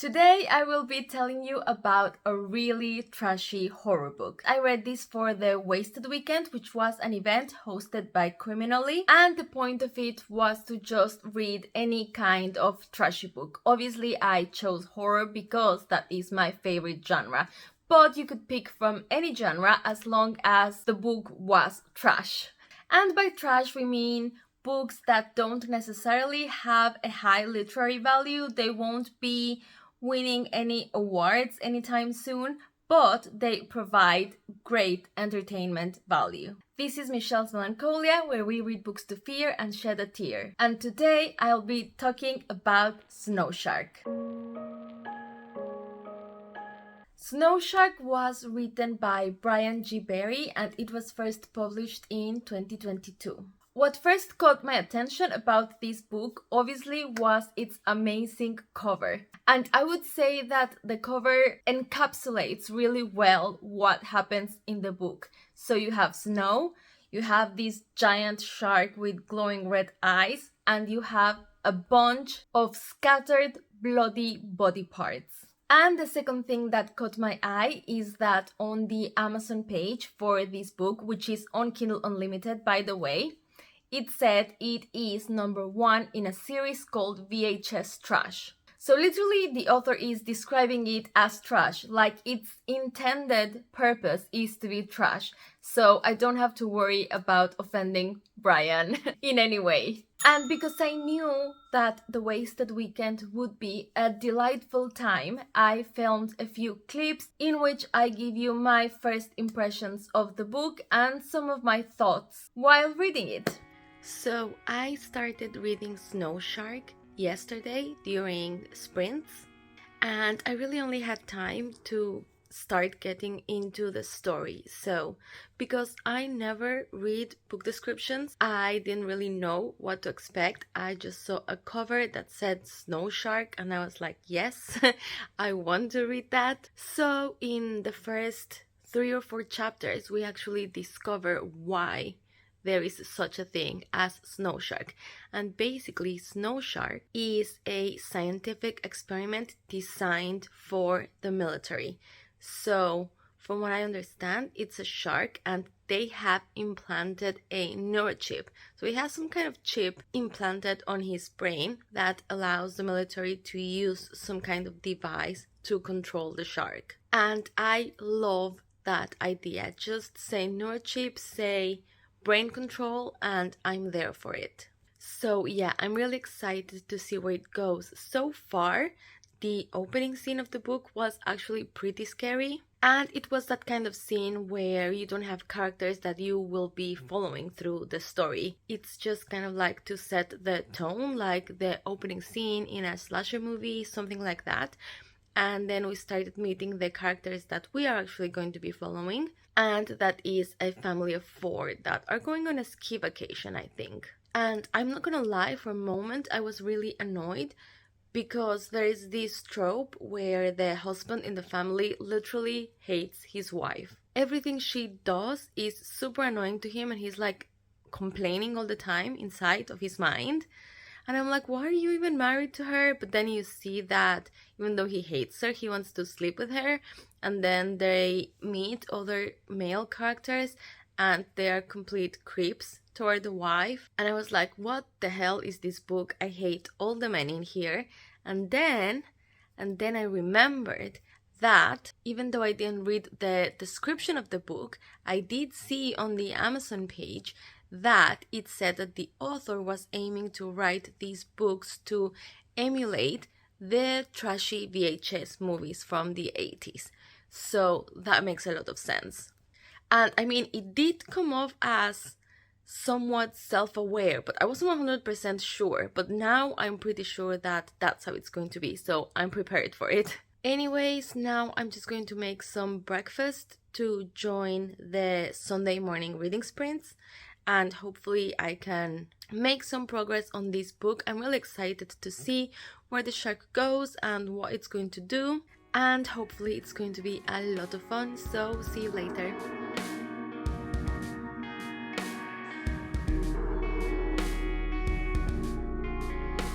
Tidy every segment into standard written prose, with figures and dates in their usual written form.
Today I will be telling you about a really trashy horror book. I read this for the Wasted Weekend, which was an event hosted by Criminally, and the point of it was to just read any kind of trashy book. Obviously I chose horror because that is my favorite genre, but you could pick from any genre as long as the book was trash. And by trash we mean books that don't necessarily have a high literary value. They won't be winning any awards anytime soon, but they provide great entertainment value. This is Michelle's Melancholia, where we read books to fear and shed a tear. And today I'll be talking about Snow Shark. Snow Shark was written by Brian G. Berry and it was first published in 2022. What first caught my attention about this book obviously was its amazing cover. And I would say that the cover encapsulates really well what happens in the book. So you have snow, you have this giant shark with glowing red eyes, and you have a bunch of scattered bloody body parts. And the second thing that caught my eye is that on the Amazon page for this book, which is on Kindle Unlimited by the way, it said it is number 1 in a series called VHS Trash. So literally the author is describing it as trash, like its intended purpose is to be trash. So I don't have to worry about offending Brian in any way. And because I knew that the Wasted Weekend would be a delightful time, I filmed a few clips in which I give you my first impressions of the book and some of my thoughts while reading it. So I started reading Snow Shark yesterday during sprints, and I really only had time to start getting into the story. So because I never read book descriptions, I didn't really know what to expect. I just saw a cover that said Snow Shark and I was like, yes, I want to read that. So in the first 3 or 4 chapters we actually discover why there is such a thing as Snow Shark. And basically, Snow Shark is a scientific experiment designed for the military. So, from what I understand, it's a shark and they have implanted a neurochip. So he has some kind of chip implanted on his brain that allows the military to use some kind of device to control the shark. And I love that idea. Just say neurochip, say brain control, and I'm there for it. So yeah, I'm really excited to see where it goes. So far, the opening scene of the book was actually pretty scary, and it was that kind of scene where you don't have characters that you will be following through the story. It's just kind of like to set the tone, like the opening scene in a slasher movie, something like that. And then we started meeting the characters that we are actually going to be following. And that is a family of 4 that are going on a ski vacation, I think. And I'm not gonna lie, for a moment I was really annoyed because there is this trope where the husband in the family literally hates his wife. Everything she does is super annoying to him and he's like complaining all the time inside of his mind. And I'm like, why are you even married to her? But then you see that even though he hates her, he wants to sleep with her. And then they meet other male characters and they are complete creeps toward the wife. And I was like, what the hell is this book? I hate all the men in here. And then I remembered that even though I didn't read the description of the book, I did see on the Amazon page that it said that the author was aiming to write these books to emulate the trashy VHS movies from the 80s. So that makes a lot of sense. And I mean, it did come off as somewhat self-aware, but I wasn't 100% sure. But now I'm pretty sure that that's how it's going to be, so I'm prepared for it. Anyways, now I'm just going to make some breakfast to join the Sunday morning reading sprints. And hopefully I can make some progress on this book. I'm really excited to see where the shark goes and what it's going to do. And hopefully it's going to be a lot of fun. So see you later.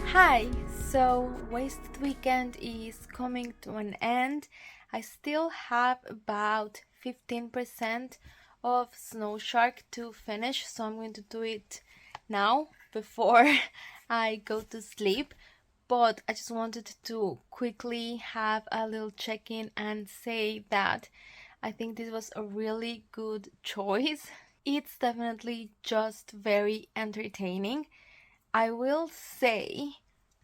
Hi, So, Wasted Weekend is coming to an end. I still have about 15% of Snow Shark to finish, so I'm going to do it now before I go to sleep. But I just wanted to quickly have a little check-in and say that I think this was a really good choice. It's definitely just very entertaining. I will say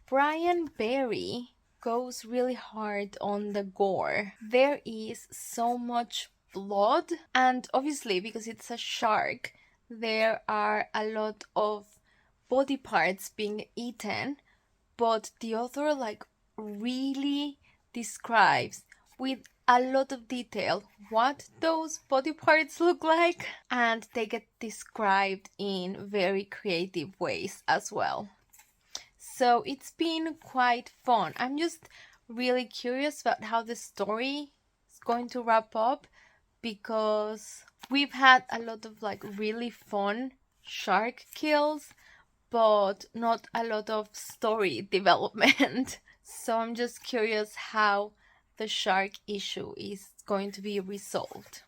Brian Barry goes really hard on the gore. There is so much blood, and obviously because it's a shark, there are a lot of body parts being eaten, but the author really describes with a lot of detail what those body parts look like, and they get described in very creative ways as well. So it's been quite fun. I'm just really curious about how the story is going to wrap up, because we've had a lot of really fun shark kills, but not a lot of story development. So I'm just curious how the shark issue is going to be resolved.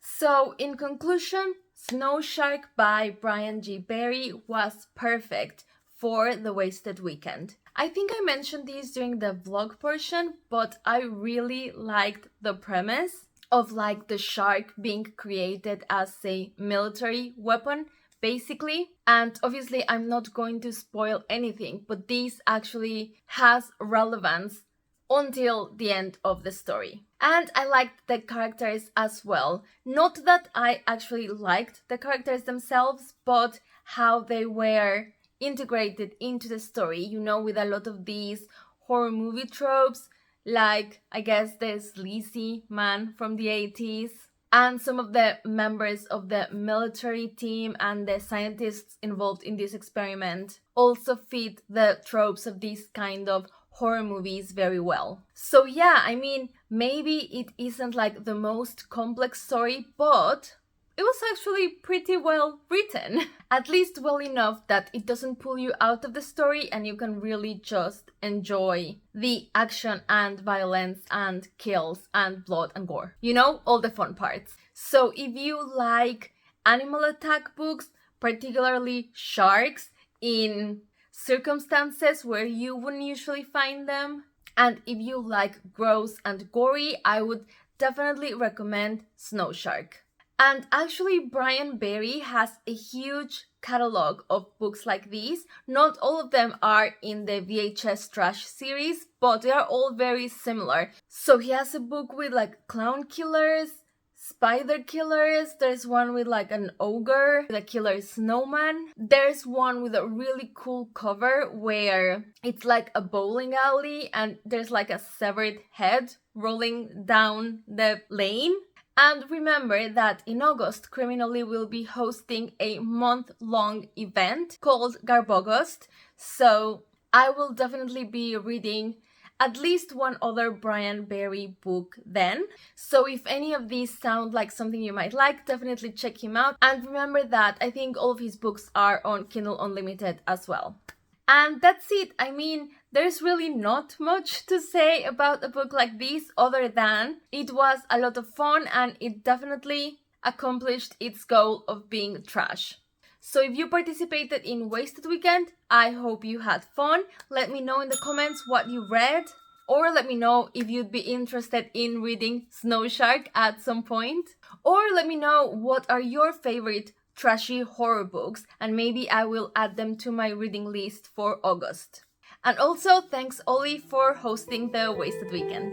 So, in conclusion, Snow Shark by Brian G. Barry was perfect for the Wasted Weekend. I think I mentioned this during the vlog portion, but I really liked the premise of the shark being created as a military weapon, basically. And obviously I'm not going to spoil anything, but this actually has relevance until the end of the story. And I liked the characters as well. Not that I actually liked the characters themselves, but how they were integrated into the story, with a lot of these horror movie tropes, like, I guess, the sleazy man from the 80s, and some of the members of the military team and the scientists involved in this experiment also fit the tropes of these kind of horror movies very well. So yeah, I mean, maybe it isn't the most complex story, but it was actually pretty well written. At least well enough that it doesn't pull you out of the story and you can really just enjoy the action and violence and kills and blood and gore. All the fun parts. So if you like animal attack books, particularly sharks, in circumstances where you wouldn't usually find them, and if you like gross and gory, I would definitely recommend Snow Shark. And actually, Brian Barry has a huge catalog of books like these. Not all of them are in the VHS Trash series, but they are all very similar. So he has a book with clown killers, spider killers, there's one with an ogre, the killer snowman. There's one with a really cool cover where it's a bowling alley and there's a severed head rolling down the lane. And remember that in August, Criminally will be hosting a month-long event called GarbAugust, so I will definitely be reading at least one other Brian Barry book then. So if any of these sound like something you might like, definitely check him out. And remember that I think all of his books are on Kindle Unlimited as well. And that's it. I mean, there's really not much to say about a book like this other than it was a lot of fun and it definitely accomplished its goal of being trash. So if you participated in Wasted Weekend, I hope you had fun. Let me know in the comments what you read, or let me know if you'd be interested in reading Snow Shark at some point. Or let me know what are your favorite trashy horror books, and maybe I will add them to my reading list for August. And also, thanks Ollie for hosting the Wasted Weekend.